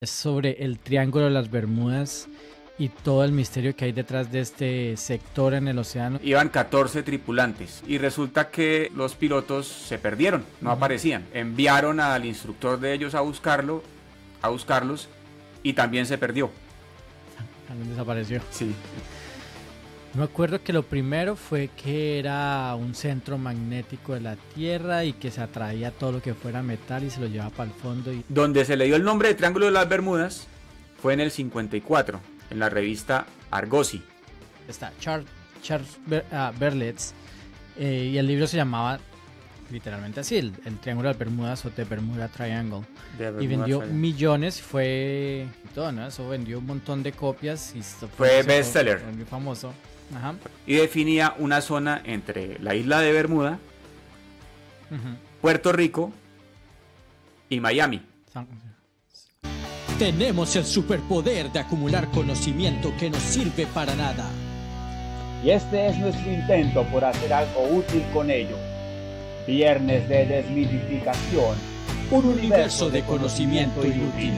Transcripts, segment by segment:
Es sobre el Triángulo de las Bermudas y todo el misterio que hay detrás de este sector en el océano. Iban 14 tripulantes y resulta que los pilotos se perdieron, no aparecían. Enviaron al instructor de ellos a buscarlos y también se perdió. También desapareció. Sí. Me acuerdo que lo primero fue que era un centro magnético de la Tierra y que se atraía todo lo que fuera metal y se lo llevaba para el fondo. Donde se le dio el nombre de Triángulo de las Bermudas fue en el 54, en la revista Argosy. Está Charles Berlitz y el libro se llamaba literalmente así, el Triángulo de las Bermudas o The Bermuda Triangle. Y vendió millones, fue todo, ¿no? Eso vendió un montón de copias y fue bestseller. Muy famoso. Ajá. Y definía una zona entre la isla de Bermuda, Puerto Rico y Miami. Tenemos el superpoder de acumular conocimiento que no sirve para nada. Y este es nuestro intento por hacer algo útil con ello. Viernes de desmitificación. Un universo de conocimiento inútil.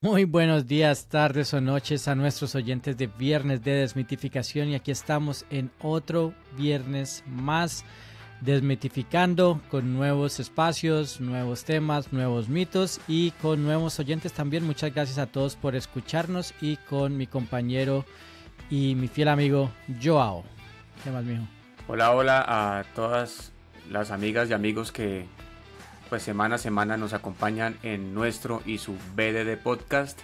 Muy buenos días, tardes o noches a nuestros oyentes de Viernes de Desmitificación, y aquí estamos en otro viernes más desmitificando con nuevos espacios, nuevos temas, nuevos mitos y con nuevos oyentes también. Muchas gracias a todos por escucharnos y con mi compañero y mi fiel amigo Joao. ¿Qué más, mijo? Hola, hola a todas las amigas y amigos que pues semana a semana nos acompañan en nuestro y su BDD Podcast.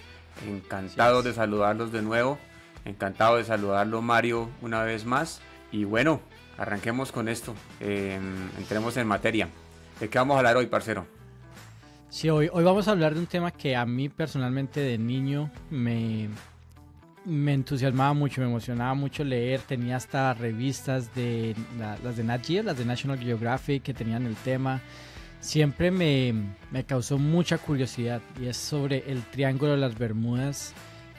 Encantado de saludarlos de nuevo, encantado de saludarlo Mario una vez más. Y bueno, arranquemos con esto, entremos en materia. ¿De qué vamos a hablar hoy, parcero? Sí, hoy vamos a hablar de un tema que a mí personalmente de niño me entusiasmaba mucho, me emocionaba mucho leer. Tenía hasta revistas de las de Nat Geo, las de National Geographic, que tenían el tema. Siempre me causó mucha curiosidad, y es sobre el Triángulo de las Bermudas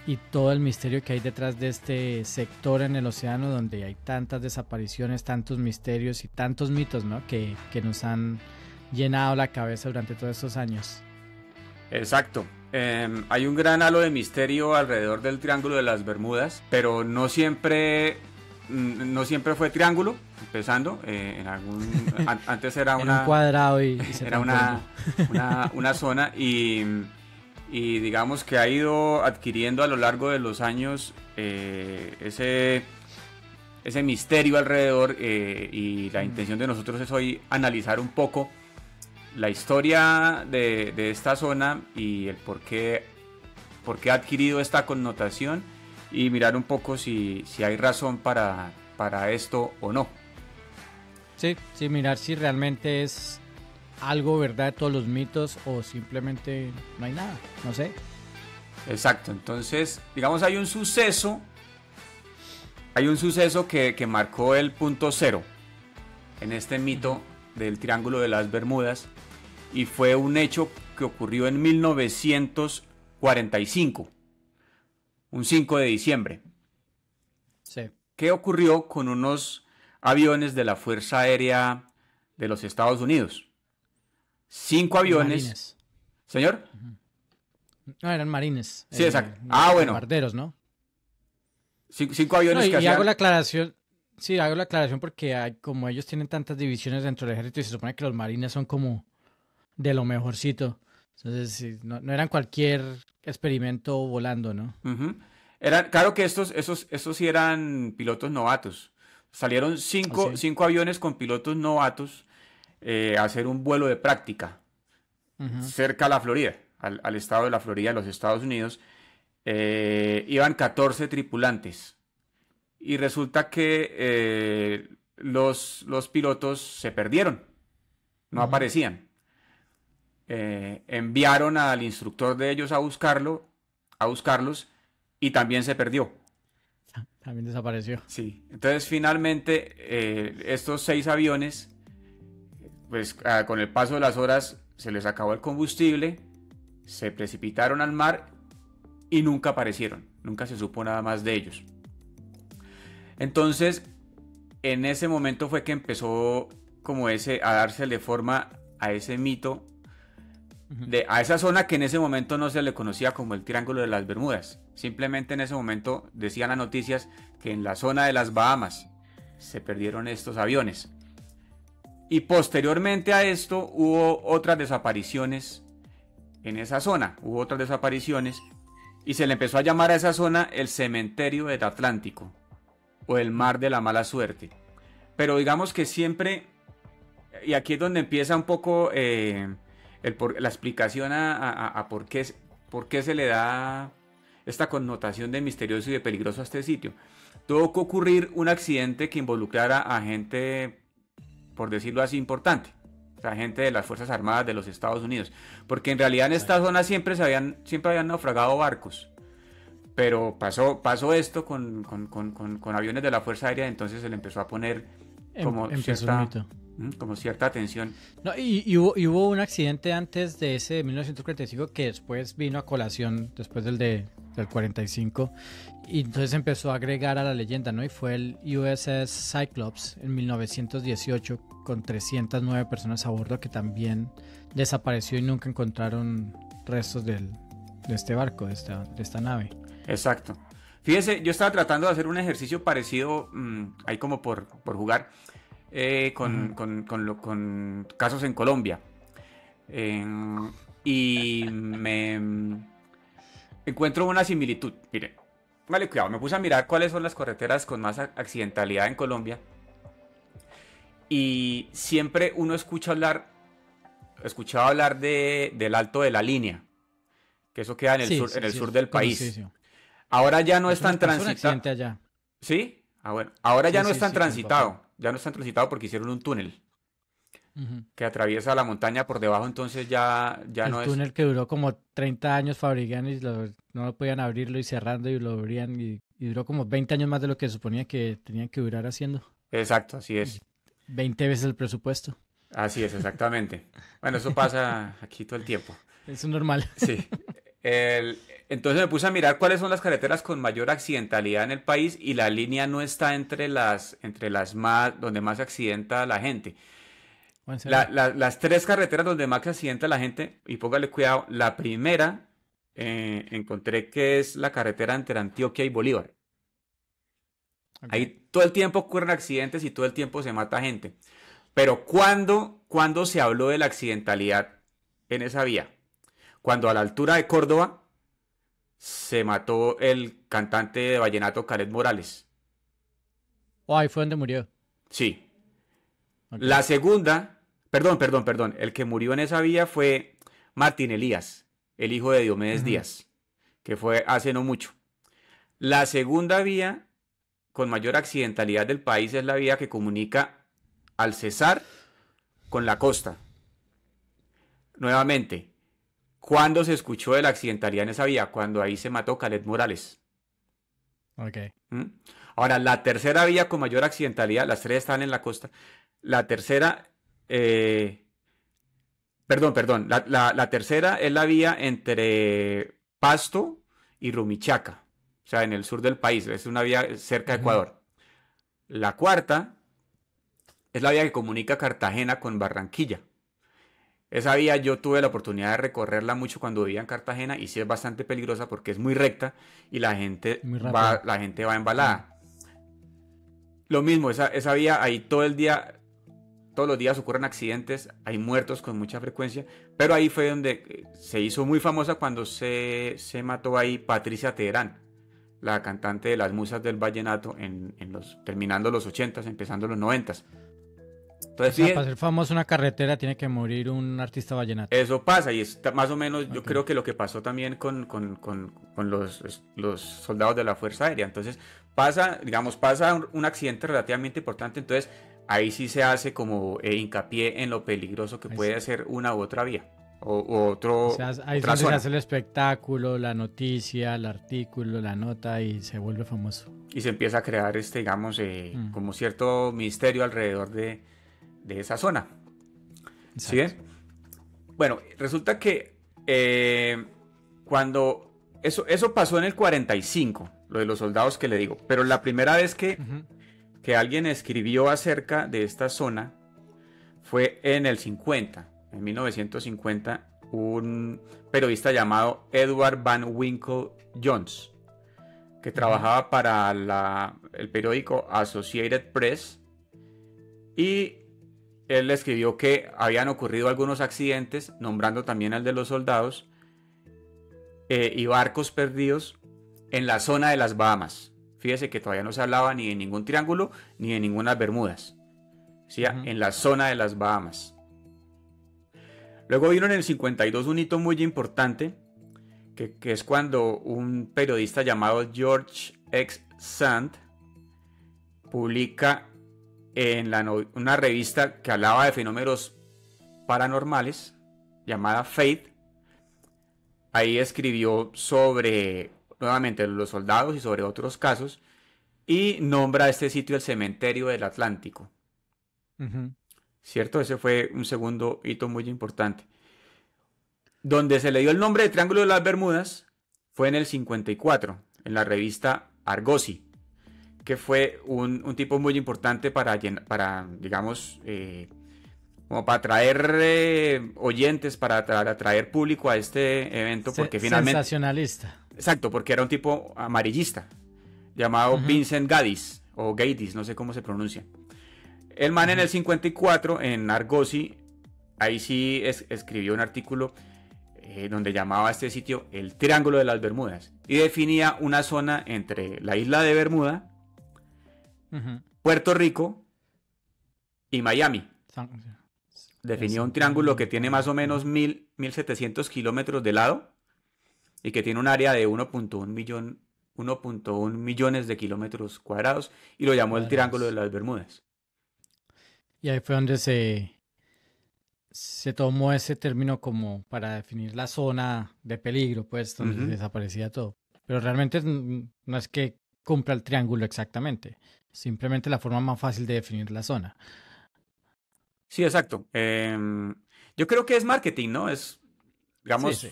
y todo el misterio que hay detrás de este sector en el océano, donde hay tantas desapariciones, tantos misterios y tantos mitos, ¿no? que nos han llenado la cabeza durante todos estos años. Exacto. Hay un gran halo de misterio alrededor del Triángulo de las Bermudas, pero no siempre fue triángulo, empezando. Antes era un cuadrado y era una zona y digamos que ha ido adquiriendo a lo largo de los años ese misterio alrededor, y la intención de nosotros es hoy analizar un poco la historia de esta zona y el por qué ha adquirido esta connotación, y mirar un poco si hay razón para esto o no. Sí, mirar si realmente es algo verdad de todos los mitos o simplemente no hay nada, no sé. Exacto, entonces, digamos, hay un suceso que marcó el punto cero en este mito del Triángulo de las Bermudas, y fue un hecho que ocurrió en 1945, un 5 de diciembre. Sí. ¿Qué ocurrió con unos aviones de la Fuerza Aérea de los Estados Unidos? 5 aviones. Marines. ¿Señor? No, eran marines. Sí, exacto. Bueno. Bombarderos, ¿no? 5 aviones que hacían... hago la aclaración. Sí, hago la aclaración porque como ellos tienen tantas divisiones dentro del ejército y se supone que los marines son como de lo mejorcito. Entonces, sí, no eran cualquier experimento volando, ¿no? Claro que esos sí eran pilotos novatos. Salieron 5 aviones con pilotos novatos a hacer un vuelo de práctica cerca a la Florida, al estado de la Florida, los Estados Unidos. Iban 14 tripulantes. Y resulta que los pilotos se perdieron, no aparecían. Enviaron al instructor de ellos a buscarlos, y también se perdió. También desapareció. Sí, entonces finalmente estos 6 aviones, pues con el paso de las horas se les acabó el combustible, se precipitaron al mar y nunca aparecieron, nunca se supo nada más de ellos. Entonces, en ese momento fue que empezó como a dársele forma a ese mito, a esa zona que en ese momento no se le conocía como el Triángulo de las Bermudas. Simplemente en ese momento decían las noticias que en la zona de las Bahamas se perdieron estos aviones. Y posteriormente a esto hubo otras desapariciones en esa zona, y se le empezó a llamar a esa zona el cementerio del Atlántico o el mar de la mala suerte. Pero digamos que siempre, y aquí es donde empieza un poco la explicación a por qué se le da esta connotación de misterioso y de peligroso a este sitio. Tuvo que ocurrir un accidente que involucrara a gente, por decirlo así, importante. O sea, gente de las Fuerzas Armadas de los Estados Unidos. Porque en realidad en esta zona siempre habían naufragado barcos. Pero pasó esto con aviones de la Fuerza Aérea, entonces se le empezó a poner como cierta atención. No, y hubo un accidente antes de ese de 1945 que después vino a colación, después del 45, y entonces empezó a agregar a la leyenda, ¿no? Y fue el USS Cyclops en 1918 con 309 personas a bordo, que también desapareció y nunca encontraron restos de este barco, de esta nave. Exacto. Fíjese, yo estaba tratando de hacer un ejercicio parecido, ahí como por jugar, con casos en Colombia. Y me encuentro una similitud. Mire, vale, cuidado, me puse a mirar cuáles son las carreteras con más accidentalidad en Colombia. Y siempre uno escuchaba hablar del Alto de la Línea, que eso queda en el sur del país. Sí. Ahora ya no es tan transitado. Allá. ¿Sí? Bueno. Ahora ya no es tan transitado. Ya no es tan transitado porque hicieron un túnel que atraviesa la montaña por debajo, entonces ya no es... El túnel que duró como 30 años fabricando y no lo podían abrirlo y cerrando y lo abrían y duró como 20 años más de lo que se suponía que tenían que durar haciendo. Exacto, así es. 20 veces el presupuesto. Así es, exactamente. Bueno, eso pasa aquí todo el tiempo. Es normal. Sí. Entonces me puse a mirar cuáles son las carreteras con mayor accidentalidad en el país y la línea no está entre las más donde más se accidenta la gente. Las tres carreteras donde más se accidenta la gente, y póngale cuidado, la primera encontré que es la carretera entre Antioquia y Bolívar. Okay. Ahí todo el tiempo ocurren accidentes y todo el tiempo se mata gente. Pero ¿cuándo se habló de la accidentalidad en esa vía? Cuando a la altura de Córdoba se mató el cantante de vallenato Caled Morales. Oh, ahí fue donde murió. Sí. Okay. La segunda, perdón, el que murió en esa vía fue Martín Elías, el hijo de Diomedes Díaz, que fue hace no mucho. La segunda vía con mayor accidentalidad del país es la vía que comunica al Cesar con la costa. Nuevamente, ¿cuándo se escuchó de la accidentalidad en esa vía? Cuando ahí se mató Caled Morales. Ok. Ahora, la tercera vía con mayor accidentalidad, las tres están en la costa. La tercera, la tercera es la vía entre Pasto y Rumichaca, o sea, en el sur del país, es una vía cerca de Ecuador. La cuarta es la vía que comunica Cartagena con Barranquilla. Esa vía yo tuve la oportunidad de recorrerla mucho cuando vivía en Cartagena y sí es bastante peligrosa porque es muy recta y la gente va embalada. Lo mismo, esa vía ahí todos los días ocurren accidentes, hay muertos con mucha frecuencia, pero ahí fue donde se hizo muy famosa cuando se mató ahí Patricia Teherán, la cantante de las musas del vallenato terminando los 80s, empezando los 90s. Entonces, para ser famoso una carretera tiene que morir un artista vallenato. Eso pasa y es más o menos, yo creo que lo que pasó también con los soldados de la Fuerza Aérea. Entonces pasa un accidente relativamente importante, entonces ahí sí se hace como hincapié en lo peligroso que puede ser una u otra vía o otro. O sea, ahí se hace el espectáculo, la noticia, el artículo, la nota y se vuelve famoso. Y se empieza a crear como cierto misterio alrededor de esa zona. ¿Sí ves? Bueno, resulta que cuando eso pasó en el 45, lo de los soldados que le digo, pero la primera vez que alguien escribió acerca de esta zona fue en el 50, en 1950, un periodista llamado Edward Van Winkle Jones, que trabajaba para el periódico Associated Press, y él escribió que habían ocurrido algunos accidentes, nombrando también al de los soldados, y barcos perdidos en la zona de las Bahamas. Fíjese que todavía no se hablaba ni de ningún triángulo ni de ninguna Bermudas. ¿Sí? En la zona de las Bahamas. Luego vino en el 52 un hito muy importante, que es cuando un periodista llamado George X. Sand publica en una revista que hablaba de fenómenos paranormales, llamada Faith. Ahí escribió sobre, nuevamente, los soldados y sobre otros casos, y nombra a este sitio el cementerio del Atlántico. ¿Cierto? Ese fue un segundo hito muy importante. Donde se le dio el nombre de Triángulo de las Bermudas fue en el 54, en la revista Argosy, que fue un tipo muy importante para digamos, como para atraer oyentes, para atraer público a este evento, porque finalmente... Sensacionalista. Exacto, porque era un tipo amarillista, llamado Vincent Gaddis, o Gaddis, no sé cómo se pronuncia. El man en el 54, en Argosy, ahí sí escribió un artículo donde llamaba a este sitio el Triángulo de las Bermudas, y definía una zona entre la isla de Bermuda, Puerto Rico y Miami. Definió un triángulo que tiene más o menos 1.700 kilómetros de lado y que tiene un área de 1.1 millones de kilómetros cuadrados, y lo llamó el Triángulo de las Bermudas. Y ahí fue donde se tomó ese término como para definir la zona de peligro, pues, donde desaparecía todo. Pero realmente no es que cumpla el triángulo exactamente, simplemente la forma más fácil de definir la zona. Sí, exacto. Yo creo que es marketing, ¿no? Es, digamos, Sí.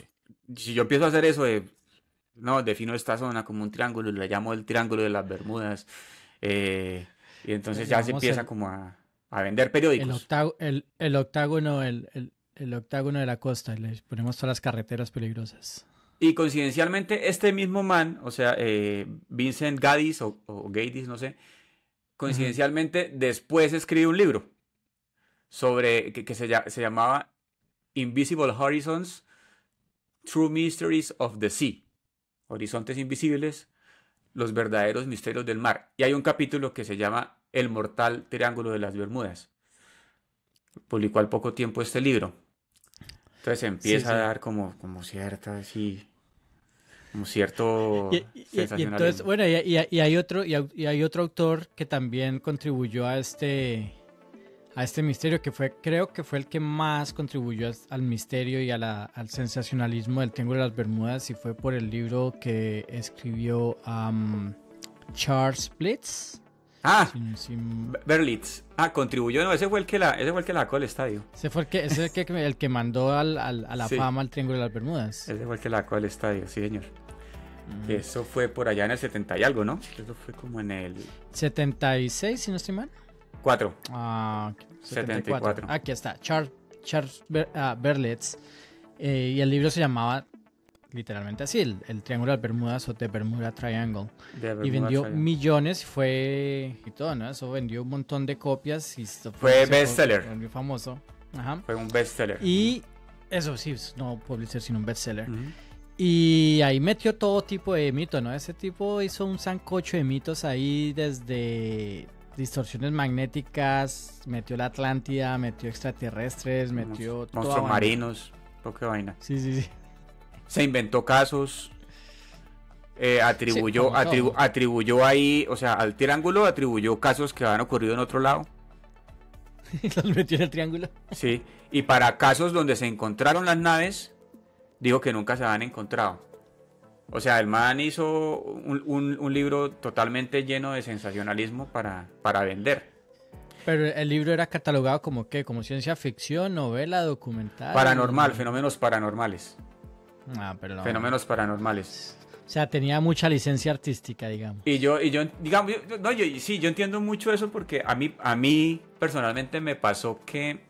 Si yo empiezo a hacer eso no, defino esta zona como un triángulo y le llamo el Triángulo de las Bermudas, y entonces ya se empieza como a vender periódicos. El octágono de la costa, le ponemos todas las carreteras peligrosas. Y coincidencialmente este mismo man, o sea, Vincent Gaddis o Gaddis, no sé, coincidencialmente después escribe un libro sobre que se llamaba Invisible Horizons, True Mysteries of the Sea, Horizontes Invisibles, los verdaderos misterios del mar. Y hay un capítulo que se llama El mortal Triángulo de las Bermudas. Publicó al poco tiempo este libro. Entonces empieza a dar como cierta, así, como cierto sensacionalismo. Entonces, bueno, y hay otro autor que también contribuyó a este misterio, creo que fue el que más contribuyó al misterio y al sensacionalismo del Triángulo de las Bermudas, y fue por el libro que escribió Charles Blitz. Berlitz. Contribuyó, no, ese fue el que la sacó al estadio. Ese fue el que mandó a la fama al Triángulo de las Bermudas. Ese fue el que la sacó al estadio, sí, señor. Eso fue por allá en el 70 y algo, ¿no? Eso fue como en el 76, si no estoy mal. 4. 74. Aquí está, Charles Berlitz. Y el libro se llamaba literalmente así, el Triángulo de las Bermudas, o The Bermuda Triangle. Y vendió millones, y todo, ¿no? Eso vendió un montón de copias. Y fue bestseller. Fue muy famoso. Ajá. Fue un bestseller. Y eso sí, no Pulitzer, sino un bestseller. Y ahí metió todo tipo de mitos, ¿no? Ese tipo hizo un sancocho de mitos ahí, desde distorsiones magnéticas, metió la Atlántida, metió extraterrestres, metió monstruos marinos, poca vaina. Sí. Se inventó casos, atribuyó ahí, o sea, al triángulo atribuyó casos que habían ocurrido en otro lado. Los metió en el triángulo. Sí, y para casos donde se encontraron las naves, dijo que nunca se habían encontrado. O sea, el man hizo un libro totalmente lleno de sensacionalismo para vender. Pero el libro era catalogado como ¿qué? Como ciencia ficción, novela, documental. Paranormal, fenómenos paranormales. Ah, pero no. Fenómenos paranormales. O sea, tenía mucha licencia artística, digamos. Y yo digamos, yo entiendo mucho eso porque a mí personalmente me pasó que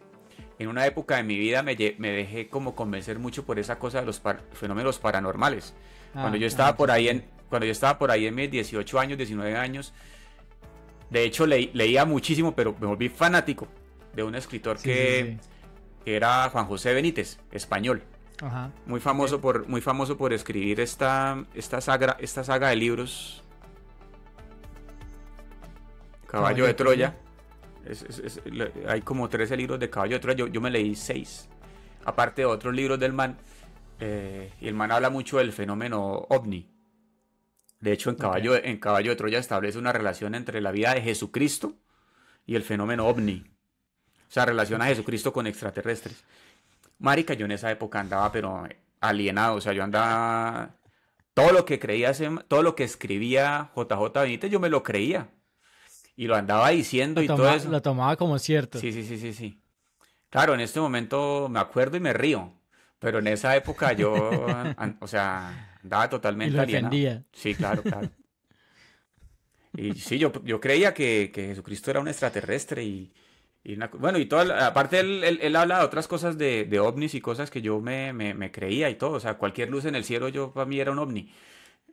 en una época de mi vida me dejé como convencer mucho por esa cosa de los fenómenos paranormales. Cuando yo estaba por ahí en mis 18 años, 19 años, de hecho leía muchísimo, pero me volví fanático de un escritor que era Juan José Benítez, español. Ajá. Muy famoso por escribir esta saga de libros, Caballo de Troya. Hay como 13 libros de Caballo de Troya. Yo me leí 6, aparte de otros libros del man. Y el man habla mucho del fenómeno ovni. De hecho, en Caballo de Troya establece una relación entre la vida de Jesucristo y el fenómeno ovni. O sea, relaciona a Jesucristo con extraterrestres. Marica, yo en esa época andaba pero alienado, o sea, yo andaba... Todo lo que escribía JJ Benítez, yo me lo creía. Y lo andaba diciendo todo eso. Lo tomaba como cierto. Sí. Claro, en este momento me acuerdo y me río, pero en esa época yo, o sea, andaba totalmente y lo alienado. defendía. Sí, claro. Y sí, yo creía que Jesucristo era un extraterrestre y aparte él habla de otras cosas de ovnis y cosas que yo me creía y todo, o sea, cualquier luz en el cielo para mí era un ovni.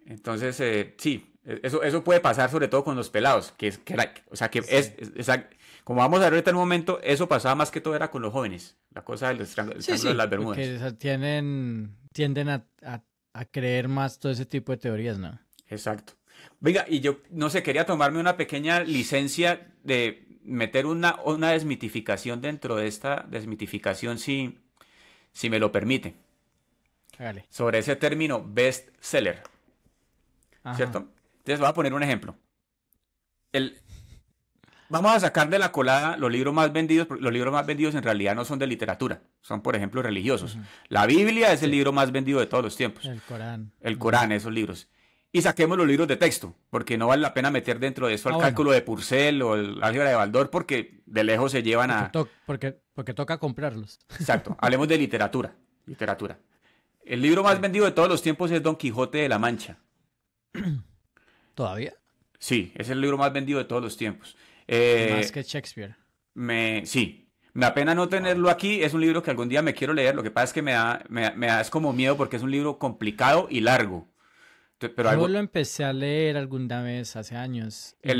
Entonces, sí, eso puede pasar sobre todo con los pelados, como vamos a ver ahorita en un momento, eso pasaba más que todo era con los jóvenes, la cosa del triángulo de las Bermudas. Porque tienden a creer más todo ese tipo de teorías, ¿no? Exacto. Venga, y yo, no sé, quería tomarme una pequeña licencia de meter una desmitificación dentro de esta desmitificación, si me lo permite. Hágale. Sobre ese término bestseller. Ajá. ¿Cierto? Entonces voy a poner un ejemplo. Vamos a sacar de la colada los libros más vendidos, porque los libros más vendidos en realidad no son de literatura, son por ejemplo religiosos. La Biblia es el libro más vendido de todos los tiempos. El Corán, esos libros. Y saquemos los libros de texto, porque no vale la pena meter dentro de eso el cálculo de Purcell o el álgebra de Baldor, porque de lejos se llevan porque toca comprarlos. Exacto, hablemos de literatura. El libro más vendido de todos los tiempos es Don Quijote de la Mancha. ¿Todavía? Sí, es el libro más vendido de todos los tiempos. Más que Shakespeare. Sí, me da pena no tenerlo aquí, es un libro que algún día me quiero leer, lo que pasa es que me da es como miedo porque es un libro complicado y largo. Pero yo lo empecé a leer alguna vez hace años. El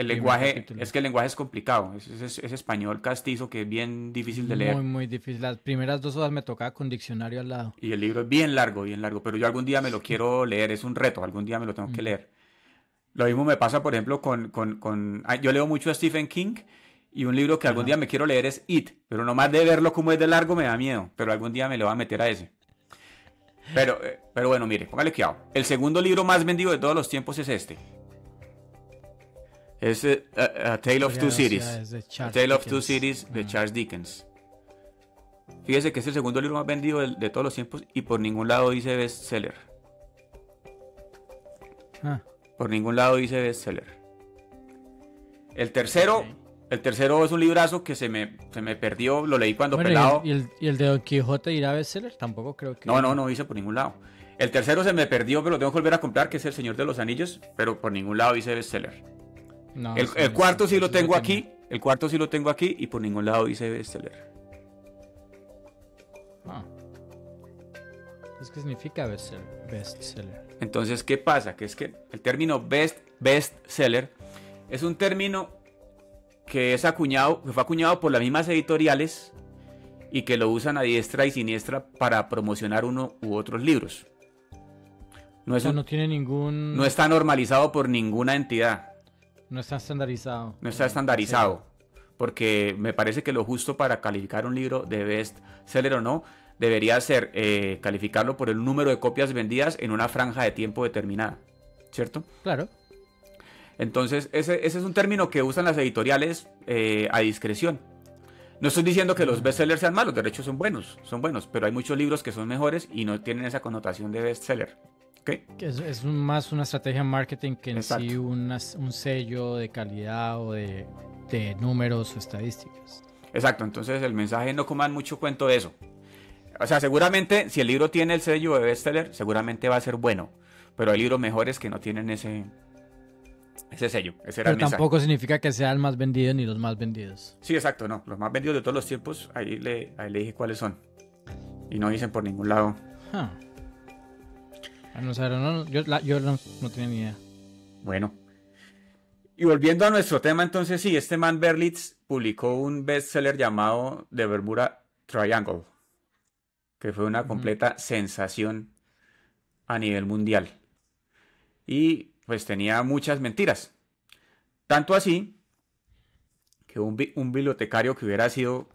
lenguaje, es que el lenguaje es complicado, es español castizo que es bien difícil de leer. Muy, muy difícil. Las primeras 2 horas me tocaba con diccionario al lado. Y el libro es bien largo, pero yo algún día me lo quiero leer, es un reto, algún día me lo tengo que leer. Lo mismo me pasa, por ejemplo, yo leo mucho a Stephen King y un libro que algún día me quiero leer es It, pero nomás de verlo como es de largo me da miedo, pero algún día me lo voy a meter a ese. Pero bueno, mire, póngale cuidado. El segundo libro más vendido de todos los tiempos es este. Es A Tale of Two Cities. A Tale of Two Cities de Charles Dickens. Fíjese que es el segundo libro más vendido de todos los tiempos y por ningún lado dice bestseller. Por ningún lado dice bestseller. El tercero es un librazo que se me perdió, lo leí cuando pelado. ¿Y el de Don Quijote dirá bestseller? Tampoco creo que... No dice por ningún lado. El tercero se me perdió, pero lo tengo que volver a comprar, que es El Señor de los Anillos, pero por ningún lado dice bestseller. No, el cuarto sí lo tengo aquí, y por ningún lado dice bestseller. ¿Qué significa bestseller? Entonces, ¿qué pasa? Que es que el término bestseller es un término que fue acuñado por las mismas editoriales y que lo usan a diestra y siniestra para promocionar uno u otros libros. No tiene ningún... No está normalizado por ninguna entidad. No está estandarizado. No está estandarizado. Porque me parece que lo justo para calificar un libro de bestseller o no debería ser calificarlo por el número de copias vendidas en una franja de tiempo determinada. ¿Cierto? Claro. Entonces, ese es un término que usan las editoriales a discreción. No estoy diciendo que los bestsellers sean malos, de hecho son buenos, pero hay muchos libros que son mejores y no tienen esa connotación de bestseller. ¿ok? Que es más una estrategia de marketing que en Exacto. sí un sello de calidad o de números o estadísticas. Exacto, entonces el mensaje no coman mucho cuento de eso. O sea, seguramente si el libro tiene el sello de bestseller, seguramente va a ser bueno. Pero hay libros mejores que no tienen ese sello. Ese era Pero el mensaje. tampoco significa que sea el más vendido ni los más vendidos. Sí, exacto, no. Los más vendidos de todos los tiempos, ahí le dije cuáles son. Y no dicen por ningún lado. Ah. Bueno, o sea, yo no tenía ni idea. Bueno. Y volviendo a nuestro tema, entonces sí, este man Berlitz publicó un bestseller llamado The Bermuda Triangle, que fue una completa sensación a nivel mundial. Y pues tenía muchas mentiras. Tanto así que un bibliotecario que hubiera sido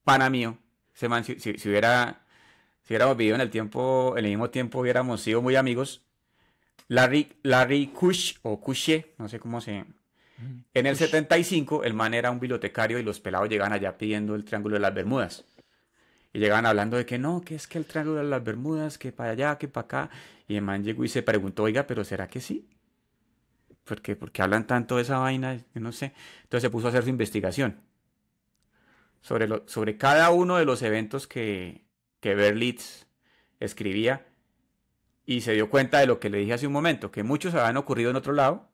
pana mío, ese man, si hubiéramos vivido en el mismo tiempo, hubiéramos sido muy amigos. Larry Kush, o Kushe, no sé cómo se... En el 75, el man era un bibliotecario y los pelados llegaban allá pidiendo el Triángulo de las Bermudas. Y llegaban hablando de que no, que es que el Triángulo de las Bermudas, que para allá, que para acá. Y el man llegó y se preguntó, oiga, ¿pero será que sí? ¿Por qué hablan tanto de esa vaina? Yo no sé. Entonces se puso a hacer su investigación sobre cada uno de los eventos que Berlitz escribía y se dio cuenta de lo que le dije hace un momento, que muchos habían ocurrido en otro lado,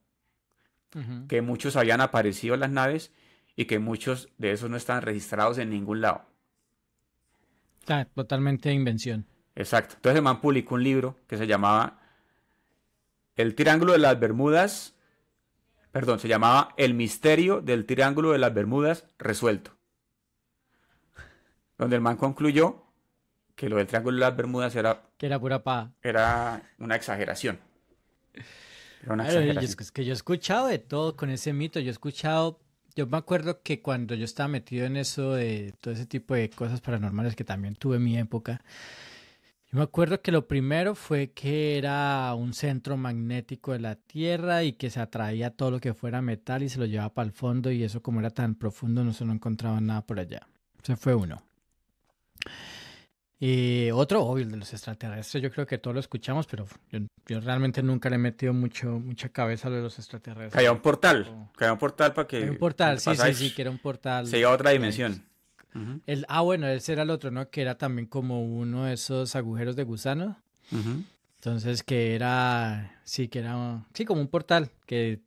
que muchos habían aparecido en las naves y que muchos de esos no estaban registrados en ningún lado. Totalmente invención. Exacto. Entonces el man publicó un libro que se llamaba El Triángulo de las Bermudas, perdón, se llamaba El Misterio del Triángulo de las Bermudas Resuelto. Donde el man concluyó que lo del Triángulo de las Bermudas Que era pura paja. era una exageración. Era una Claro, exageración. es que yo he escuchado de todo con ese mito. Yo me acuerdo que cuando yo estaba metido en eso de todo ese tipo de cosas paranormales que también tuve en mi época, yo me acuerdo que lo primero fue que era un centro magnético de la Tierra y que se atraía todo lo que fuera metal y se lo llevaba para el fondo y eso como era tan profundo no se no encontraba nada por allá. Ese fue uno. Y otro, obvio, el de los extraterrestres, yo creo que todos lo escuchamos, pero yo realmente nunca le he metido mucha cabeza a lo de los extraterrestres. Caía un portal para que... Era un portal, sí, pasáis, que era un portal. se iba a otra dimensión. Uh-huh. Bueno, ese era el otro, ¿no? Que era también como uno de esos agujeros de gusano. Uh-huh. Entonces, que era como un portal que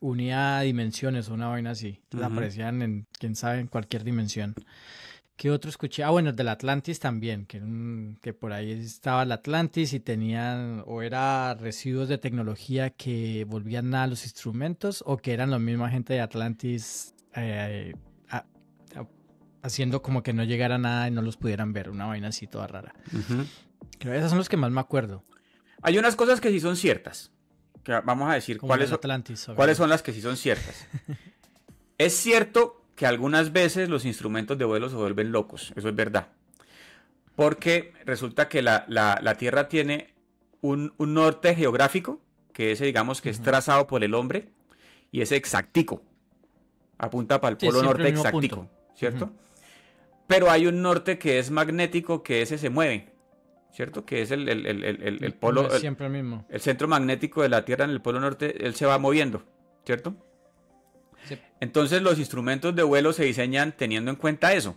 unía dimensiones o una vaina así. Entonces, aparecían en, quién sabe, en cualquier dimensión. ¿Qué otro escuché? Bueno, el del Atlantis también, que por ahí estaba el Atlantis y tenían, o era residuos de tecnología que volvían nada a los instrumentos, o que eran la misma gente de Atlantis haciendo como que no llegara nada y no los pudieran ver, una vaina así toda rara. Uh-huh. Creo que esas son los que más me acuerdo. Hay unas cosas que sí son ciertas, que vamos a decir cuáles son las que sí son ciertas. Es cierto que algunas veces los instrumentos de vuelo se vuelven locos, eso es verdad. Porque resulta que la Tierra tiene un norte geográfico, que ese digamos que es trazado por el hombre, y es exactico. Apunta para el polo norte exactico, ¿cierto? Pero hay un norte que es magnético, que ese se mueve, ¿cierto? Que es el polo... No es siempre el mismo. El centro magnético de la Tierra en el polo norte, él se va moviendo, ¿cierto? Sí. Entonces los instrumentos de vuelo se diseñan teniendo en cuenta eso,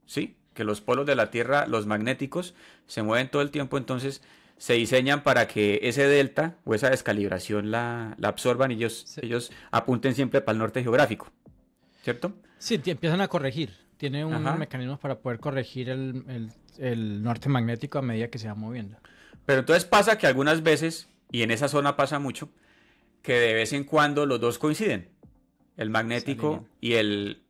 ¿sí? Que los polos de la Tierra, los magnéticos, se mueven todo el tiempo, entonces se diseñan para que ese delta o esa descalibración la absorban y ellos apunten siempre para el norte geográfico, ¿cierto? Sí, empiezan a corregir, tiene unos mecanismos para poder corregir el norte magnético a medida que se va moviendo. Pero entonces pasa que algunas veces, y en esa zona pasa mucho, que de vez en cuando los dos coinciden. El magnético y el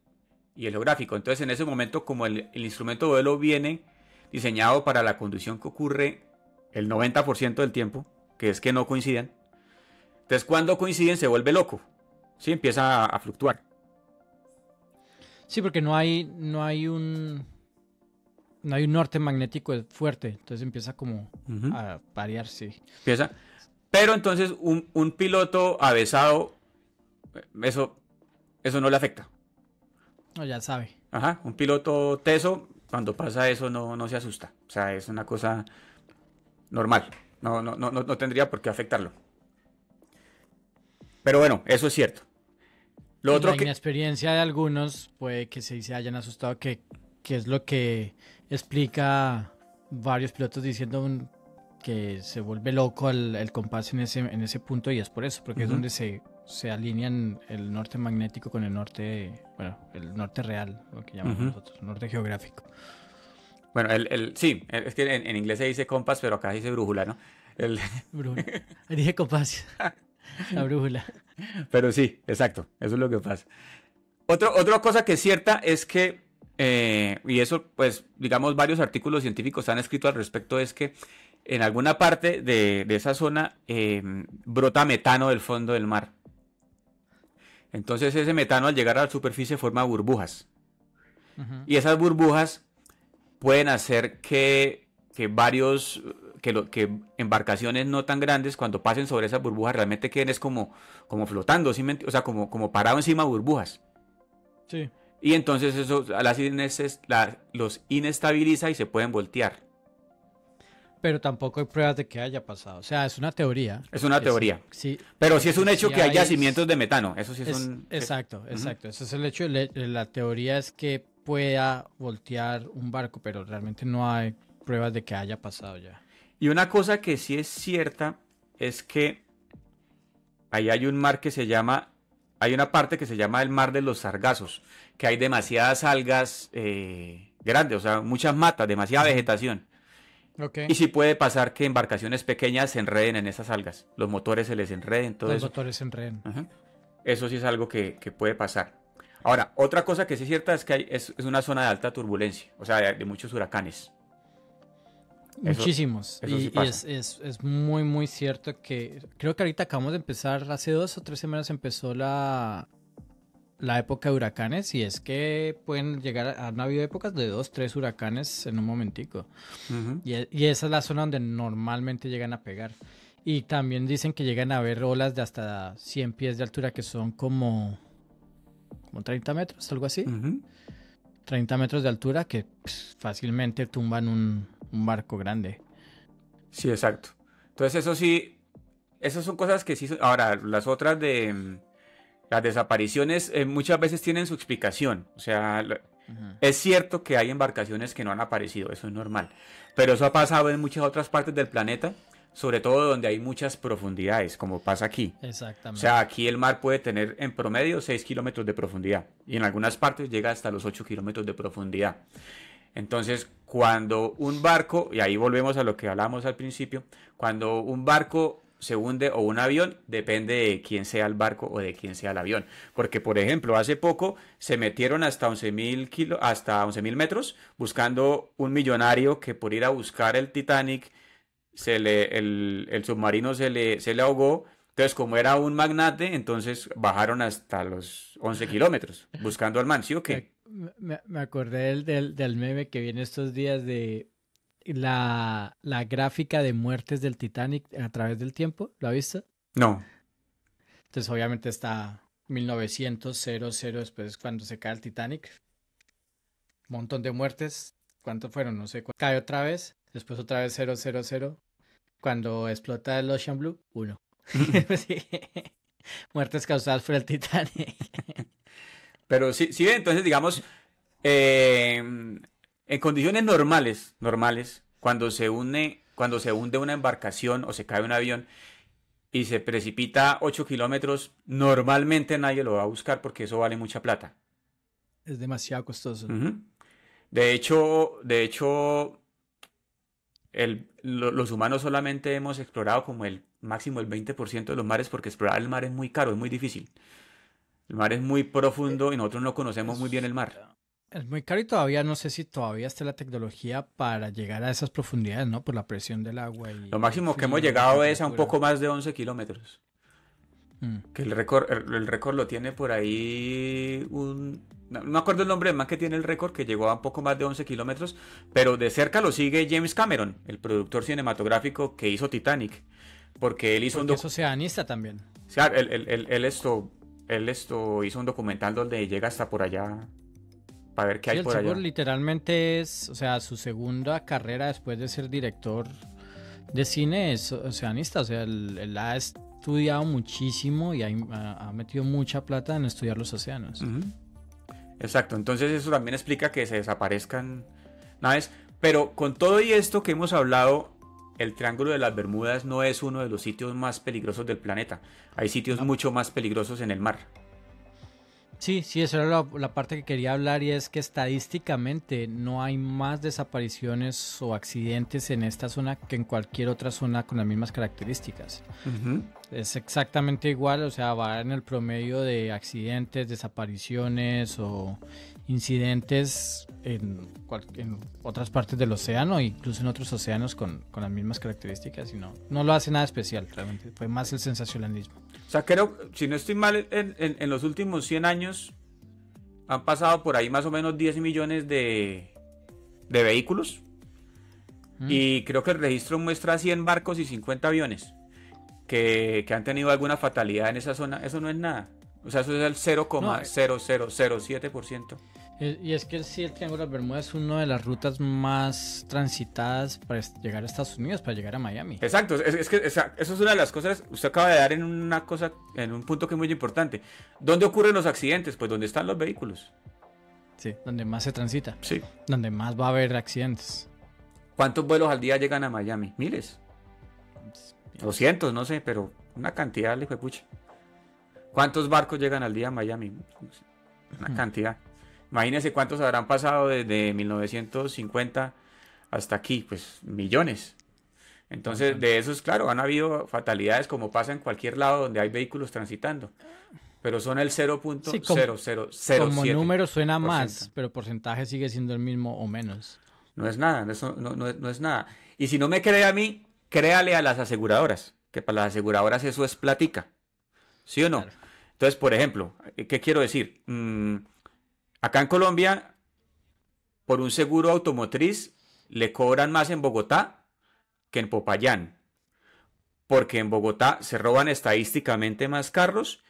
geográfico. Entonces, en ese momento, como el instrumento de vuelo viene diseñado para la condición que ocurre el 90% del tiempo, que es que no coincidan, entonces cuando coinciden se vuelve loco, ¿sí? Empieza a fluctuar. Sí, porque no hay un norte magnético fuerte, entonces empieza como a variar, sí. Empieza. Pero entonces un piloto avesado, eso no le afecta. No, ya sabe. Ajá, un piloto teso, cuando pasa eso no se asusta. O sea, es una cosa normal. No tendría por qué afectarlo. Pero bueno, eso es cierto. Lo otro La inexperiencia de algunos puede que se hayan asustado, que es lo que explica varios pilotos diciendo que se vuelve loco el compás en ese punto, y es por eso, porque es donde se alinean el norte magnético con el norte, bueno, el norte real, lo que llamamos nosotros, norte geográfico. Bueno, sí, es que en inglés se dice compás, pero acá se dice brújula, ¿no? Brújula. Dije compás, la brújula. Pero sí, exacto, eso es lo que pasa. Otra cosa que es cierta es que, y eso pues digamos varios artículos científicos han escrito al respecto, es que en alguna parte de esa zona brota metano del fondo del mar. Entonces ese metano al llegar a la superficie forma burbujas. Y esas burbujas pueden hacer que embarcaciones no tan grandes, cuando pasen sobre esas burbujas, realmente queden es como flotando, ¿sí? O sea, como parado encima de burbujas. Sí. Y entonces eso los inestabiliza y se pueden voltear. Pero tampoco hay pruebas de que haya pasado. O sea, es una teoría. Es una teoría. Sí, pero sí es un hecho sí que hay yacimientos de metano. Eso sí es un... Exacto. Ese es el hecho. La teoría es que pueda voltear un barco, pero realmente no hay pruebas de que haya pasado ya. Y una cosa que sí es cierta es que ahí hay un mar que se llama... Hay una parte que se llama el mar de los sargazos, que hay demasiadas algas grandes, o sea, muchas matas, demasiada vegetación. Okay. Y sí puede pasar que embarcaciones pequeñas se enreden en esas algas, los motores se les enreden, todo eso. Los motores se enreden. Eso sí es algo que puede pasar. Ahora, otra cosa que sí es cierta es que es una zona de alta turbulencia, o sea, de muchos huracanes. Muchísimos. Eso sí y es muy, muy cierto que creo que ahorita acabamos de empezar, hace 2 o 3 semanas empezó la época de huracanes, y es que pueden llegar, han habido épocas de 2, 3 huracanes en un momentico. Y esa es la zona donde normalmente llegan a pegar. Y también dicen que llegan a haber olas de hasta 100 pies de altura, que son como 30 metros, algo así. 30 metros de altura que fácilmente tumban un barco grande. Sí, exacto. Entonces eso sí, esas son cosas que sí. Ahora, las otras de las desapariciones muchas veces tienen su explicación. O sea, es cierto que hay embarcaciones que no han aparecido, eso es normal. Pero eso ha pasado en muchas otras partes del planeta, sobre todo donde hay muchas profundidades, como pasa aquí. Exactamente. O sea, aquí el mar puede tener en promedio 6 kilómetros de profundidad, y en algunas partes llega hasta los 8 kilómetros de profundidad. Entonces, cuando un barco, y ahí volvemos a lo que hablábamos al principio, cuando un barco se hunde o un avión, depende de quién sea el barco o de quién sea el avión. Porque, por ejemplo, hace poco se metieron hasta 11.000 metros buscando un millonario que, por ir a buscar el Titanic, el submarino se le ahogó. Entonces, como era un magnate, entonces bajaron hasta los 11 kilómetros buscando al man, ¿sí o qué? Me acordé del meme que viene estos días de la gráfica de muertes del Titanic a través del tiempo. ¿Lo ha visto? No. Entonces obviamente está 1900, después cuando se cae el Titanic. Un montón de muertes. ¿Cuántos fueron? No sé. Cae otra vez. Después otra vez 000. Cuando explota el Ocean Blue, 1. Sí. Muertes causadas por el Titanic. Pero sí, entonces digamos, en condiciones normales, cuando se hunde una embarcación o se cae un avión y se precipita 8 kilómetros, normalmente nadie lo va a buscar porque eso vale mucha plata. Es demasiado costoso. De hecho, los humanos solamente hemos explorado como el máximo el 20% de los mares, porque explorar el mar es muy caro, es muy difícil. El mar es muy profundo y nosotros no conocemos muy bien el mar. Es muy caro, y todavía no sé si todavía está la tecnología para llegar a esas profundidades, ¿no? Por la presión del agua. Lo máximo que hemos llegado es a un poco más de 11 kilómetros. Que el récord lo tiene por ahí no me acuerdo el nombre del man que tiene el récord, que llegó a un poco más de 11 kilómetros, pero de cerca lo sigue James Cameron, el productor cinematográfico que hizo Titanic, porque él hizo es oceanista también. O sea, él hizo un documental donde llega hasta por allá para ver qué hay por allá. Literalmente es, o sea, su segunda carrera después de ser director de cine es oceanista, o sea, él ha estudiado muchísimo y ha metido mucha plata en estudiar los océanos. Exacto, entonces eso también explica que se desaparezcan naves, pero con todo y esto que hemos hablado, el Triángulo de las Bermudas no es uno de los sitios más peligrosos del planeta. Hay sitios mucho más peligrosos en el mar. Sí, esa era la parte que quería hablar, y es que estadísticamente no hay más desapariciones o accidentes en esta zona que en cualquier otra zona con las mismas características. Es exactamente igual, o sea, va en el promedio de accidentes, desapariciones o incidentes en otras partes del océano, incluso en otros océanos con las mismas características, y no lo hace nada especial, realmente fue más el sensacionalismo. O sea, creo, si no estoy mal, en los últimos 100 años han pasado por ahí más o menos 10 millones de vehículos. Y creo que el registro muestra 100 barcos y 50 aviones que han tenido alguna fatalidad en esa zona. Eso no es nada. O sea, eso es el 0,0007%. Y es que sí, el Triángulo de las Bermudas es una de las rutas más transitadas para llegar a Estados Unidos, para llegar a Miami. Exacto, es que eso es una de las cosas. Usted acaba de dar en una cosa, en un punto que es muy importante. ¿Dónde ocurren los accidentes? Pues donde están los vehículos. Sí, donde más se transita. Sí. Donde más va a haber accidentes. ¿Cuántos vuelos al día llegan a Miami? Miles. 200, no sé, pero una cantidad, le fue pucha. ¿Cuántos barcos llegan al día a Miami? Una cantidad. Imagínense cuántos habrán pasado desde 1950 hasta aquí, pues millones. Entonces, de esos, claro, han habido fatalidades como pasa en cualquier lado donde hay vehículos transitando. Pero son el 0.0007%. Como número suena más, pero porcentaje sigue siendo el mismo o menos. No es nada, no es nada. Y si no me cree a mí, créale a las aseguradoras, que para las aseguradoras eso es platica. ¿Sí o no? Claro. Entonces, por ejemplo, ¿qué quiero decir? Acá en Colombia, por un seguro automotriz, le cobran más en Bogotá que en Popayán. Porque en Bogotá se roban estadísticamente más carros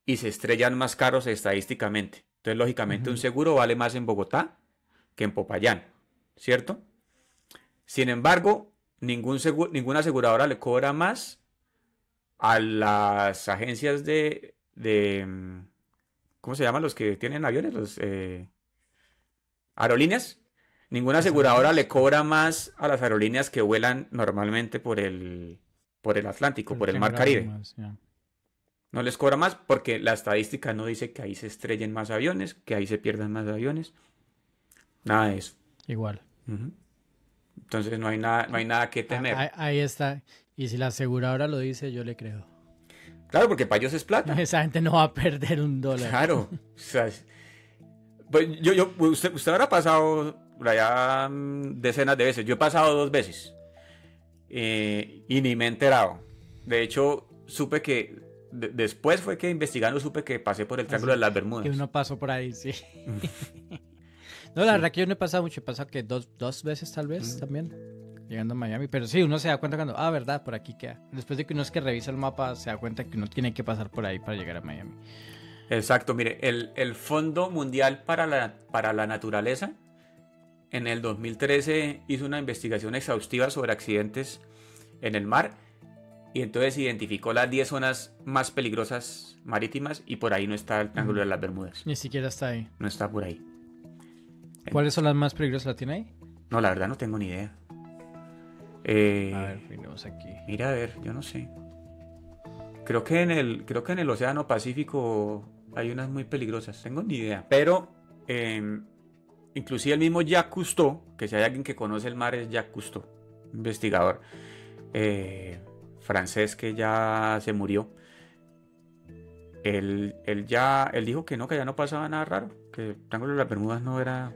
y se estrellan más carros estadísticamente. Entonces, lógicamente, un seguro vale más en Bogotá que en Popayán, ¿cierto? Sin embargo, ninguna aseguradora le cobra más a las agencias de ¿cómo se llaman los que tienen aviones? Los aerolíneas. Ninguna aseguradora le cobra más a las aerolíneas que vuelan normalmente por el Atlántico, por el Mar Caribe. Más, yeah. No les cobra más porque la estadística no dice que ahí se estrellen más aviones, que ahí se pierdan más aviones. Nada de eso. Igual. Entonces no hay nada que temer. Ahí está. Y si la aseguradora lo dice, yo le creo. Claro, porque para ellos es plata. Esa gente no va a perder un dólar. Claro. O sea, pues usted habrá pasado por allá decenas de veces. Yo he pasado 2 veces. Y ni me he enterado. De hecho, supe que después fue que investigando supe que pasé por el Triángulo de las Bermudas. Que uno pasó por ahí, sí. No, la verdad que yo no he pasado mucho. He pasado que dos veces tal vez también. Llegando a Miami, pero sí, uno se da cuenta cuando, verdad, por aquí queda. Después de que uno es que revisa el mapa, se da cuenta que uno tiene que pasar por ahí para llegar a Miami. Exacto, mire, el Fondo Mundial para la Naturaleza en el 2013 hizo una investigación exhaustiva sobre accidentes en el mar y entonces identificó las 10 zonas más peligrosas marítimas y por ahí no está el Triángulo de las Bermudas. Ni siquiera está ahí. No está por ahí. ¿Cuáles son las más peligrosas? ¿La tiene ahí? No, la verdad no tengo ni idea. A ver, miremos aquí. Mira, a ver, yo no sé. Creo que en el Océano Pacífico hay unas muy peligrosas. Tengo ni idea. Pero inclusive el mismo Jacques Cousteau, que si hay alguien que conoce el mar es Jacques Cousteau, investigador francés que ya se murió. Él dijo que ya no pasaba nada raro, que el Triángulo de las Bermudas no era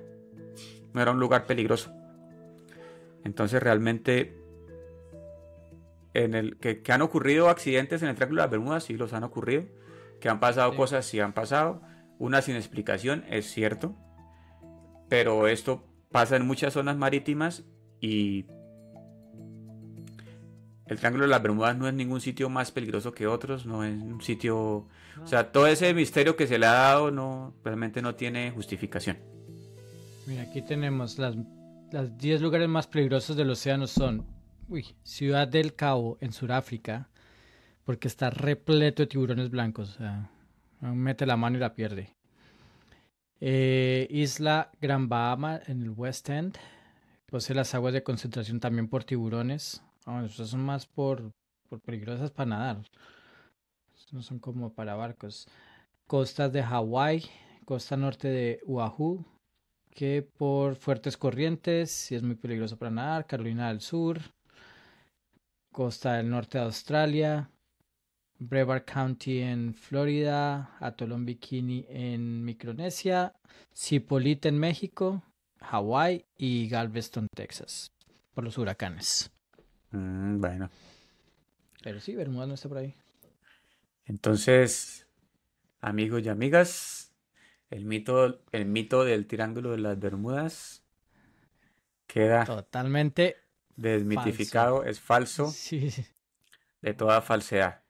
un lugar peligroso. Entonces realmente que han ocurrido accidentes en el Triángulo de las Bermudas, sí los han ocurrido, que han pasado cosas, sí han pasado, una sin explicación, es cierto, pero esto pasa en muchas zonas marítimas y el Triángulo de las Bermudas no es ningún sitio más peligroso que otros, no es un sitio, o sea, todo ese misterio que se le ha dado realmente no tiene justificación. Mira, aquí tenemos las 10 lugares más peligrosos del océano son Ciudad del Cabo, en Sudáfrica, porque está repleto de tiburones blancos. O sea, uno mete la mano y la pierde. Isla Gran Bahama, en el West End. Posee las aguas de concentración también por tiburones. Estos son más por peligrosas para nadar. No son como para barcos. Costas de Hawái, costa norte de Oahu, que por fuertes corrientes y es muy peligroso para nadar. Carolina del Sur, costa del norte de Australia, Brevard County en Florida, Atolón Bikini en Micronesia, Zipolite en México, Hawái y Galveston, Texas, por los huracanes. Bueno. Pero sí, Bermudas no está por ahí. Entonces, amigos y amigas, el mito del Triángulo de las Bermudas queda totalmente desmitificado, falso. Es falso, sí. De toda falsedad.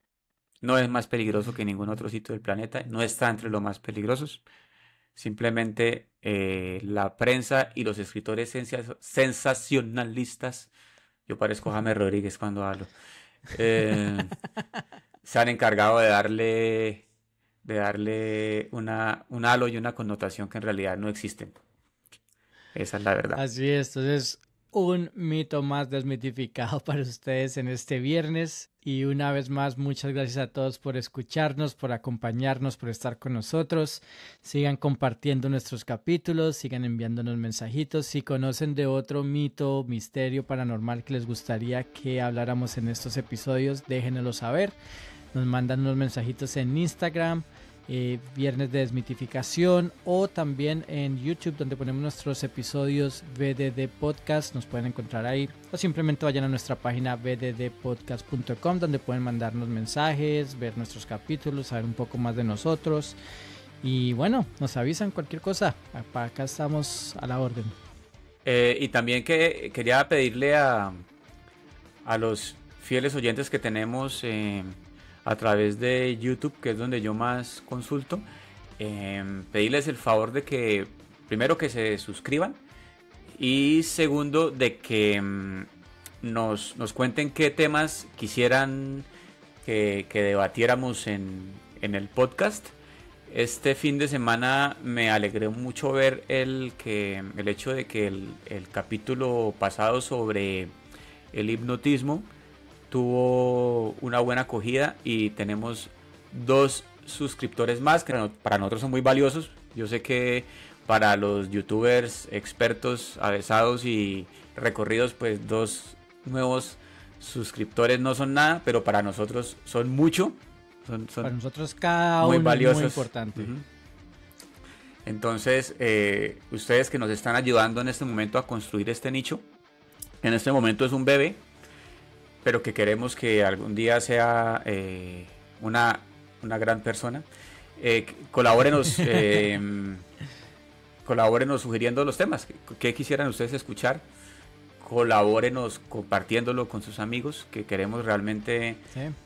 No es más peligroso que ningún otro sitio del planeta, no está entre los más peligrosos. Simplemente la prensa y los escritores sensacionalistas, yo parezco James Rodríguez cuando hablo, se han encargado de darle un halo y una connotación que en realidad no existen. Esa es la verdad. Así es, entonces un mito más desmitificado para ustedes en este viernes. Y una vez más, muchas gracias a todos por escucharnos, por acompañarnos, por estar con nosotros. Sigan compartiendo nuestros capítulos, sigan enviándonos mensajitos. Si conocen de otro mito, misterio paranormal que les gustaría que habláramos en estos episodios, déjenoslo saber. Nos mandan unos mensajitos en Instagram, Viernes de Desmitificación, o también en YouTube, donde ponemos nuestros episodios VDD Podcast. Nos pueden encontrar ahí, o simplemente vayan a nuestra página vddpodcast.com, donde pueden mandarnos mensajes, ver nuestros capítulos, saber un poco más de nosotros. Y bueno, nos avisan cualquier cosa. Para acá estamos a la orden. Y también que quería pedirle a los fieles oyentes que tenemos a través de YouTube, que es donde yo más consulto, pedirles el favor de que, primero, que se suscriban, y segundo, de que nos cuenten qué temas quisieran que debatiéramos en el podcast. Este fin de semana me alegré mucho ver el hecho de que el capítulo pasado sobre el hipnotismo tuvo una buena acogida y tenemos 2 suscriptores más que para nosotros son muy valiosos. Yo sé que para los youtubers expertos, avesados y recorridos, pues 2 nuevos suscriptores no son nada, pero para nosotros son mucho. Son para nosotros cada muy uno valiosos. Es muy importante. Entonces, ustedes que nos están ayudando en este momento a construir este nicho, en este momento es un bebé, pero que queremos que algún día sea una gran persona. Colabórenos sugiriendo los temas que quisieran ustedes escuchar. Colabórenos compartiéndolo con sus amigos, que queremos realmente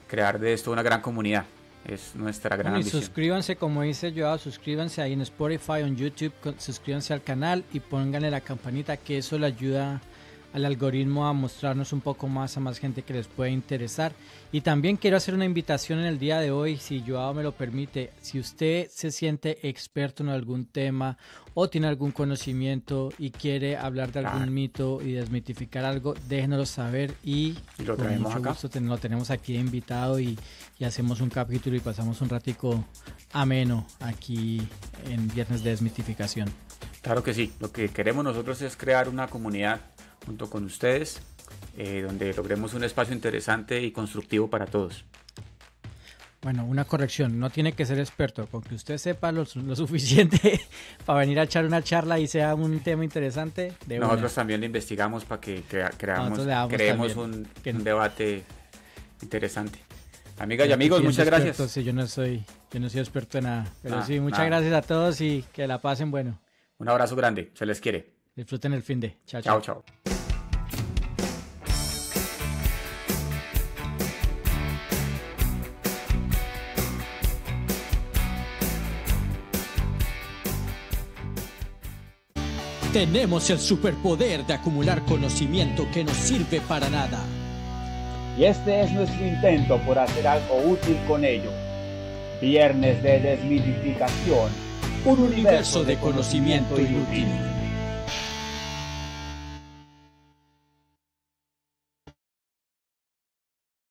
crear de esto una gran comunidad. Es nuestra gran ambición. Y suscríbanse, como dice Joao, suscríbanse ahí en Spotify o en YouTube, suscríbanse al canal y pónganle la campanita, que eso le ayuda al algoritmo a mostrarnos un poco más a más gente que les puede interesar. Y también quiero hacer una invitación en el día de hoy, si Joao me lo permite. Si usted se siente experto en algún tema o tiene algún conocimiento y quiere hablar de algún mito y desmitificar algo, déjenoslo saber y lo con mucho acá. gusto lo tenemos aquí de invitado y hacemos un capítulo y pasamos un ratico ameno aquí en Viernes de Desmitificación. Claro que sí, lo que queremos nosotros es crear una comunidad junto con ustedes, donde logremos un espacio interesante y constructivo para todos. Bueno, una corrección, no tiene que ser experto, con que usted sepa lo suficiente para venir a echar una charla y sea un tema interesante. Nosotros también lo investigamos para que creemos un debate interesante. Amigas y amigos, muchas gracias. Sí, yo no soy experto en nada, pero sí, muchas gracias a todos y que la pasen bueno. Un abrazo grande, se les quiere. Disfruten el fin de. Chao, chao. Chao. Tenemos el superpoder de acumular conocimiento que no sirve para nada. y este es nuestro intento por hacer algo útil con ello. Viernes de desmitificación, un universo de conocimiento inútil.